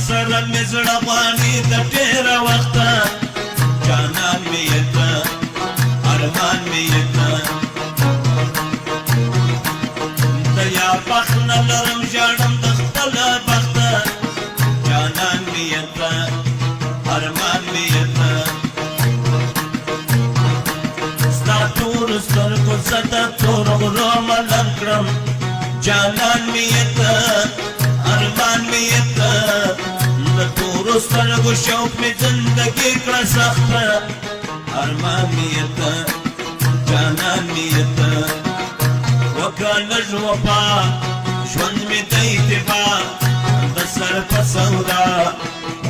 سره مې زړه غواړي د ډېره وخته جانان مې یې ته ارمان مې یې ته د یار بخت نه لرم ژاړم د خپله بخته جانان مې یې ته ارمان مې یې ته ستا تورو سترګو زه د تور غرو ملم کړم جانان مې یې ته ارمان مې یې ته د تورو سترګو شوق مې زندګي کړه سخته ارمان مې یې ته جانان مې یې ته وکړه لږ وفا ژوند مې د اتباع د سر په سودا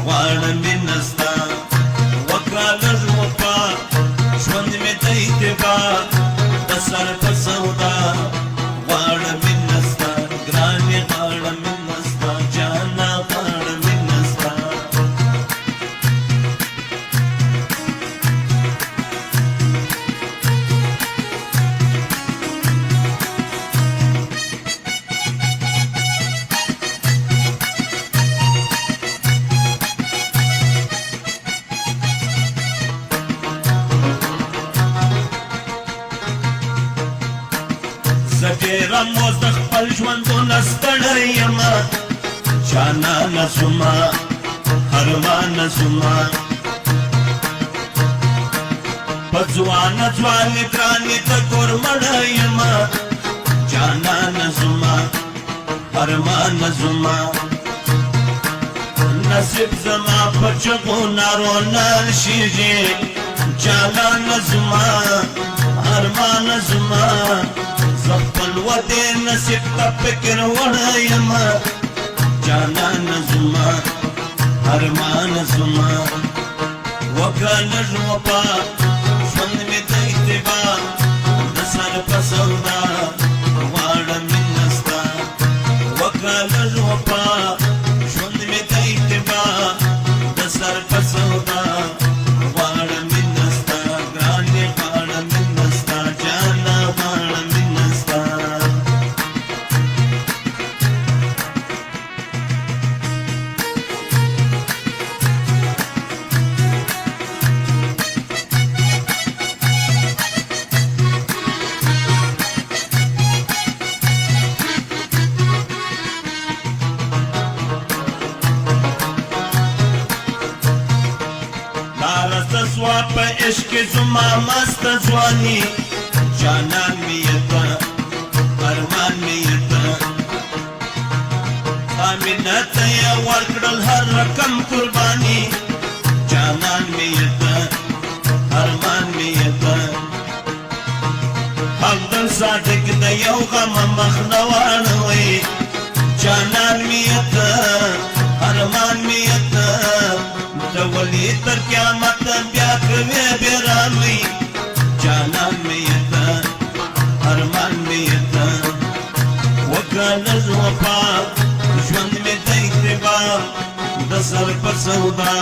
غواړم مینه ستا وکړه لږ وفا ژوند مې د اتباع د سر په سودا غواړم مینه ستا ګرانې غواړم مینه ستا جانا غواړم مینه ستا زه ډېره موز د خپل ژوندونه ستړی یمه جانانه زما ارمانه زما په ځوانه ځوانې ګرانې د کور مړه یمه جانانه زما ارمانه زما نصیب زما په چغو نارو نه شیږي جانانه زما ارمانه زما زه خپل ودې نصیب ته فکر وړی یمه جانانه زما ارمانه زما وکړه لږ وفا ژوند مې د اتباع د سر په سودا غواړم مینه ستا وکړه لږ وفا ژوند مې د اتباع د سر په سودا غواړم مینه ستا ګرانې غواړم مینه ستا جانه غواړم مینه ستا لارسته سوه په عشق کې زما مسته ځواني جانان مې یې ته ارمان مې یې ته امینه ته یې ورکړل هر رقم قرباني جانان مې یې ته ارمان مې یې ته همدم صادق د یو غمه مخ نه واړوئ جانان مې یې ته ارمان مې یې ته د ولي تر قیامت بیا کوې بېرانوي جانان مې یې ته ارمان مې یې ته وکړه لږ وفا ژوند مې د اتباع د سر په سودا